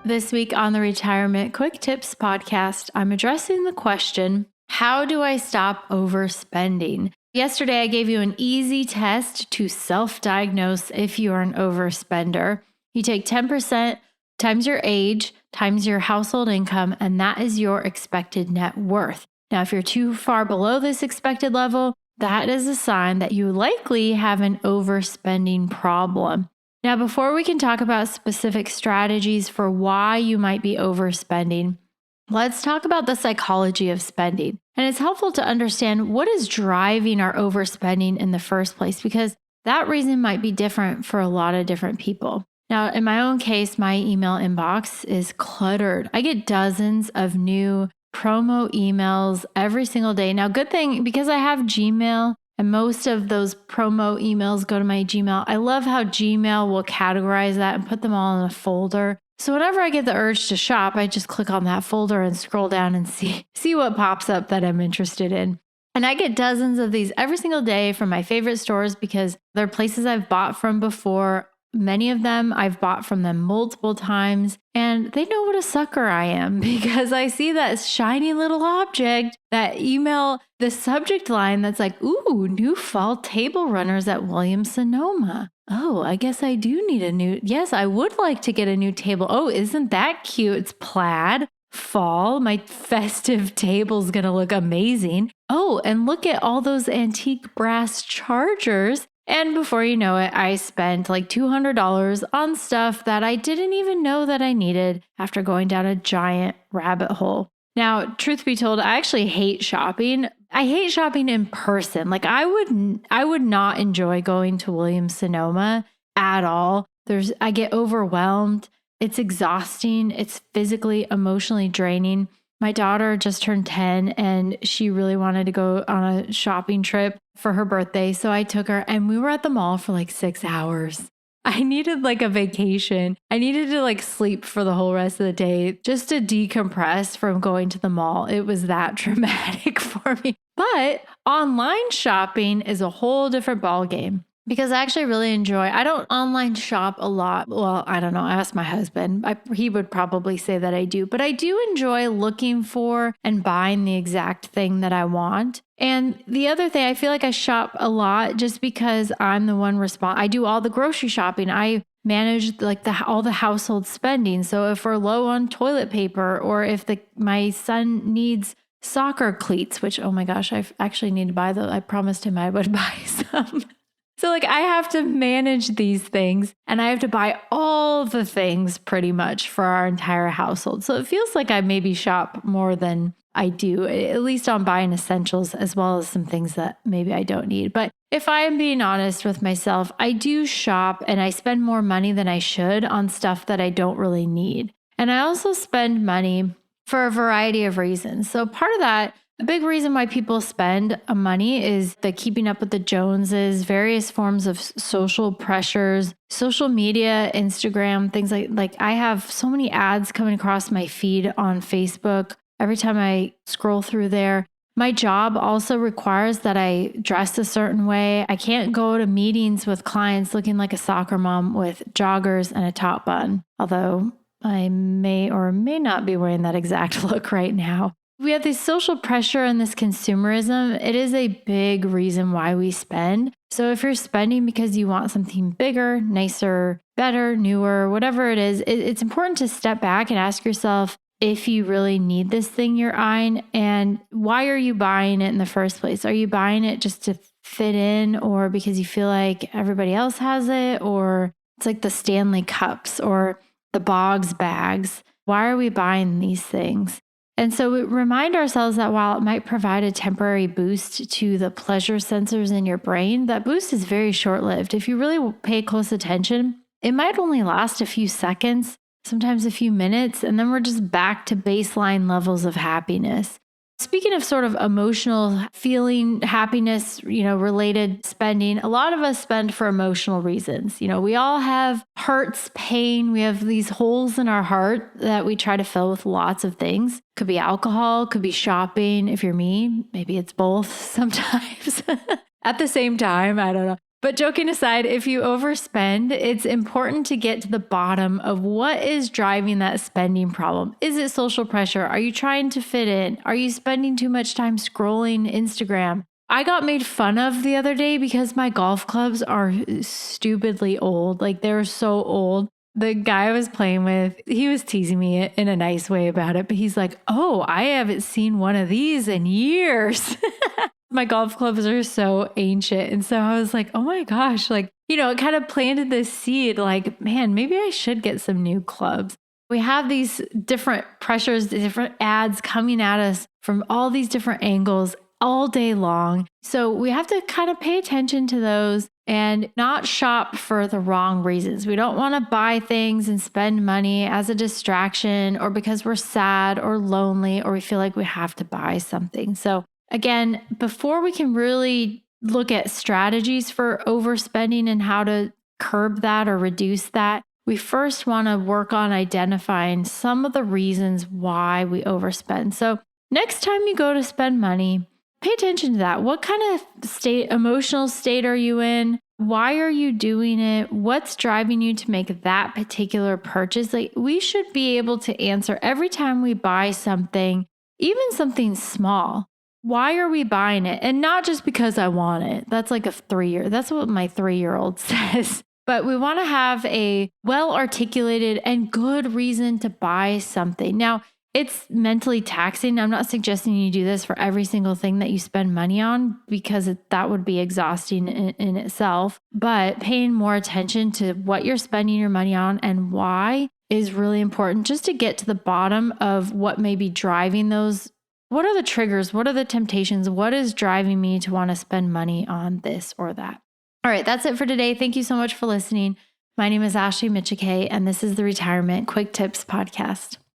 This week on the Retirement Quick Tips podcast, I'm addressing the question, how do I stop overspending? Yesterday, I gave you an easy test to self-diagnose if you're an overspender. You take 10% times your age, times your household income, and that is your expected net worth. Now, if you're too far below this expected level, that is a sign that you likely have an overspending problem. Now, before we can talk about specific strategies for why you might be overspending, let's talk about the psychology of spending. And it's helpful to understand what is driving our overspending in the first place, because that reason might be different for a lot of different people. Now, in my own case, my email inbox is cluttered. I get dozens of new promo emails every single day. Now, good thing, because I have Gmail, and most of those promo emails go to my Gmail. I love how Gmail will categorize that and put them all in a folder. So whenever I get the urge to shop, I just click on that folder and scroll down and see what pops up that I'm interested in. And I get dozens of these every single day from my favorite stores because they're places I've bought from before. Many of them I've bought from them multiple times, and they know what a sucker I am because I see that shiny little object, that email, the subject line that's like, ooh, new fall table runners at Williams-Sonoma. Oh, I guess I do need yes, I would like to get a new table. Oh, isn't that cute? It's plaid, fall. My festive table's going to look amazing. Oh, and look at all those antique brass chargers. And before you know it, I spent like $200 on stuff that I didn't even know that I needed after going down a giant rabbit hole. Now, truth be told, I actually hate shopping. I hate shopping in person. Like I would not enjoy going to Williams-Sonoma at all. I get overwhelmed. It's exhausting. It's physically, emotionally draining. My daughter just turned 10 and she really wanted to go on a shopping trip for her birthday. So I took her and we were at the mall for like 6 hours. I needed like a vacation. I needed to like sleep for the whole rest of the day just to decompress from going to the mall. It was that traumatic for me. But online shopping is a whole different ballgame. Because I actually really I don't online shop a lot. Well, I don't know. I asked my husband. He would probably say that I do. But I do enjoy looking for and buying the exact thing that I want. And the other thing, I feel like I shop a lot just because I'm the one I do all the grocery shopping. I manage like all the household spending. So if we're low on toilet paper or if my son needs soccer cleats, which, oh my gosh, I actually need to buy those. I promised him I would buy some. So like I have to manage these things and I have to buy all the things pretty much for our entire household. So it feels like I maybe shop more than I do, at least on buying essentials as well as some things that maybe I don't need. But if I am being honest with myself, I do shop and I spend more money than I should on stuff that I don't really need. And I also spend money for a variety of reasons. So part of that, a big reason why people spend money is the keeping up with the Joneses, various forms of social pressures, social media, Instagram, things like I have so many ads coming across my feed on Facebook every time I scroll through there. My job also requires that I dress a certain way. I can't go to meetings with clients looking like a soccer mom with joggers and a top bun, although I may or may not be wearing that exact look right now. We have this social pressure and this consumerism. It is a big reason why we spend. So if you're spending because you want something bigger, nicer, better, newer, whatever it is, it's important to step back and ask yourself if you really need this thing you're eyeing and why are you buying it in the first place? Are you buying it just to fit in or because you feel like everybody else has it? Or it's like the Stanley Cups or the Boggs bags. Why are we buying these things? And so we remind ourselves that while it might provide a temporary boost to the pleasure sensors in your brain, that boost is very short-lived. If you really pay close attention, it might only last a few seconds, sometimes a few minutes, and then we're just back to baseline levels of happiness. Speaking of sort of emotional feeling, happiness, related spending, a lot of us spend for emotional reasons. We all have hurts, pain. We have these holes in our heart that we try to fill with lots of things. Could be alcohol, could be shopping. If you're me, maybe it's both sometimes. At the same time, I don't know. But joking aside, if you overspend, it's important to get to the bottom of what is driving that spending problem. Is it social pressure? Are you trying to fit in? Are you spending too much time scrolling Instagram? I got made fun of the other day because my golf clubs are stupidly old. Like they're so old. The guy I was playing with, he was teasing me in a nice way about it, but he's like, "Oh, I haven't seen one of these in years." My golf clubs are so ancient. And so I was like, oh my gosh, like, it kind of planted this seed like, man, maybe I should get some new clubs. We have these different pressures, different ads coming at us from all these different angles all day long. So we have to kind of pay attention to those and not shop for the wrong reasons. We don't want to buy things and spend money as a distraction or because we're sad or lonely or we feel like we have to buy something. So again, before we can really look at strategies for overspending and how to curb that or reduce that, we first want to work on identifying some of the reasons why we overspend. So next time you go to spend money, pay attention to that. What kind of emotional state are you in? Why are you doing it? What's driving you to make that particular purchase? Like we should be able to answer every time we buy something, even something small. Why are we buying it? And not just because I want it. That's like that's what my 3-year-old says. But we want to have a well-articulated and good reason to buy something. Now, it's mentally taxing. I'm not suggesting you do this for every single thing that you spend money on because that would be exhausting in itself. But paying more attention to what you're spending your money on and why is really important just to get to the bottom of what may be driving those. What are the triggers? What are the temptations? What is driving me to want to spend money on this or that? All right, that's it for today. Thank you so much for listening. My name is Ashley Michike, and this is the Retirement Quick Tips Podcast.